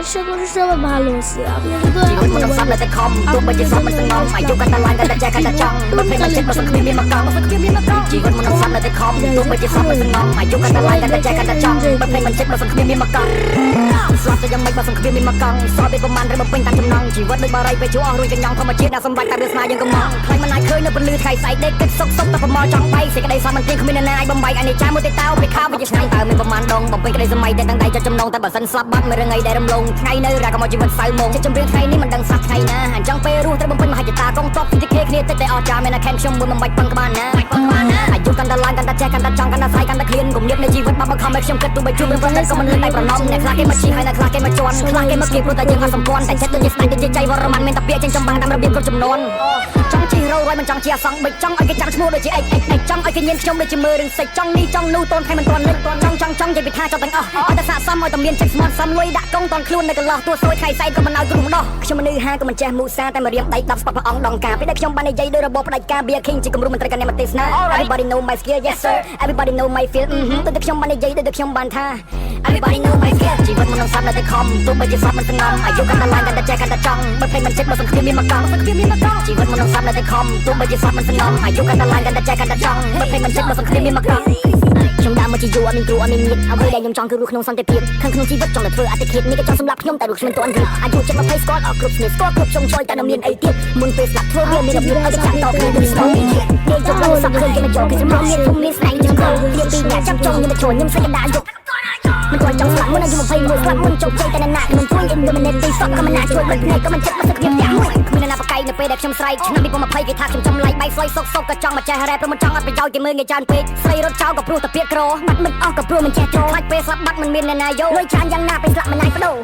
আশা করি সবাই ভালো আছে। আপনাদের তো জীবন মনং সামনেแต่คอมตัวไปจะสอบมันสงบอายุกันตะลายกันตะแจกันตะจังมันเพลงมันเช็ดมาสักคำมีมากังជីវិតមនុស្សសាប់នៅតែខំទោះបីជាសពមិនស្ងំអាយុកាន់តែឡាយកាន់តែចែកកាន់តែចង់បើភ្លេងមិនចិត្តបើសង្គ្រាមមានមកកង់ស្លាប់ទៅយ៉ាងម៉េចបើសង្គ្រាមមានមកកង់សល់ពេលប្រមាណឬបំពេញតាមចំណងជីវិតដូចបារីពេលជួអស់រួចកញ្ញងធម្មជាតិដាក់សម្បត្តិតែវាស្នាយើងកំងខ្លាញ់មិនអាចឃើញនៅពលឺថ្ងៃស្អែកដេកគិតសុកសុកតែប្រមល់ចង់bayសេចក្តីសោះមិនទៀងគ្មានអ្នកណាអាចបំបីអានេះចាមួយទេតើពេលខោវាឆ្ងាយតើមានប្រមាណដងបំពេញក្តីសម័យតែទាំងដៃចិត្តចំណងតែបើសិនស្លាប់បាត់មិនរងថ្ងៃដែលរំលងថ្ងៃនៅរកមកជីវិតសៅមកចិត្តចម្រៀងថ្ងៃនេះមិនដឹងសោះថ្ងៃណាអញ្ចឹងពេលរស់ត្រូវបំពេញមហិច្ឆតាកងតបពីគេគ្នាតិចតែអស់ចាមានតែខែខ្ញុំមួយមិនបាច់ពឹងក្បាលណាអាយុកាន់តែឡើងកាន់តែចែកកាន់តែចង់កាន់តែស្អែកកាន់តែឃ្លានគំនិតនៃជីវិតមកខំឲ្យខ្ញុំគិតទោះបីជួបរឿងប្រណិតក៏មិនលើកដៃប្រណំអ្នកខ្លះគេមកជីហើយអ្នកខ្លះគេមកជន់ខ្លះគេមកគៀបព្រោះតែយើងអត់សម្ព័ន្ធតែចិត្តដូចជាស្ដេចដូចជាចៃវរ្ម័នមានតែពាក្យចេញចំបាំងតាមរបៀបគ្រប់ចំនួនចង់ជីរោរយមិនចង់ជាអសង្ឃបិចចង់ឲ្យគេចាំឈ្មោះដូចជាអិចចង់ឲ្យគេញៀនខ្ញុំដូចជាមើលរឿងសិចចង់នេះចង់នោះតូនខែមិនទាន់លិចចង់និយាយពីថាចង់ទាំងអស់ឲ្យតែស័កសមឲ្យតែមានចិត្តស្មត់សមលុយដាក់កងតន់ខ្លួននៅកន្លោះទួសួយថ្ងៃស្អែកក៏មិនឲ្យគ្រោះដោះខ្ញុំមនុស្សហាក៏មិនចេះមូសាតែមករៀមដៃ10ស្ពតព្រះអង្គដងការពេលដែលខ្ញុំបាននិយាយដោយរបបផ្ដាច់ការ Be a King ជាគំរូមន្ត្រីកណ្ដាលទេសនា Everybody know my skill yes sir Everybody know my feel ទៅតែខ្ញុំបាននិយាយដោយតែខ្ញុំបានថា Everybody know my skill ជីវិតមនុស្សសាប់នៅតែខំទោះបីជាសពមិនស្ងំអាយុកាន់តែឡើងកាន់តែចែកកាន់តែចង់បើភ្លេងមិនចិត្តបើសង្គ្រាមមានមកកង់ជីវិតមនុស្សសាប់នៅតែខំទោះបីជាសពមិនស្ងំអាយុកាន់តែឡើងកាន់តែចែកកាន់តែចង់បើភ្លេងមិនចិត្តបើសង្គ្រាមមានមកកង់ខ្ញុំដើរមកជាយូរអត់មានគ្រូអត់មានញាតិអ្វីដែលខ្ញុំចង់គឺរស់ក្នុងសន្តិភាពខាងក្នុងជីវិតចង់តែធ្វើអតិថិនេះក៏ចង់សម្រាប់ខ្ញុំតែរស់គ្មានទាន់រៀបអាយុចិត្ត20ស្គាល់អស់គ្រប់ស្នេហ៍ស្គាល់គ្រប់ចុងចុយតែនៅមានអីទៀតមុនពេលស្លាប់ធ្វើវាមានរបៀបឲ្យចាក់តគ្នាដូចស្គាល់នេះយកឡើងសក់ឃើញគេមកចូលគេសម្រាប់មានធំមានស្នែងចឹងទៅទៀតពីអ្នកចាប់ចង់ខ្ញុំមកជួយខ្ញុំសេចក្ដីយកមិនគាត់ចង់ស្លាប់មុនអាយុ21ស្លាប់មុនជោគជ័យតែណាខ្ញុំជួយ Indemnity សក់ក៏មិនណាជួយបិទភ្នែកក៏មិនចិត្តមកសឹកទៀតទាំងមួយគ្មានណាបកៃនៅពេលដែលខ្ញុំស្រែកឆ្នាំ2020គេថាខ្ញុំចំឡាយបែកស្លុយសុកក៏ចង់មកចេះរ៉េព្រោះមិនចង់អត់ប្រយោជន៍គេមើលងាយច្រើនពេកស្រីរត់ចោលក៏ព្រោះតែពាក្យក្របាត់មិនអស់ក៏ព្រោះមិនចេះចូលខ្លាចពេលស្លាប់បាត់មិនមានអ្នកណាយកលុយច្រើនយ៉ាងណាពេលស្លាប់មិនណាយបដូរ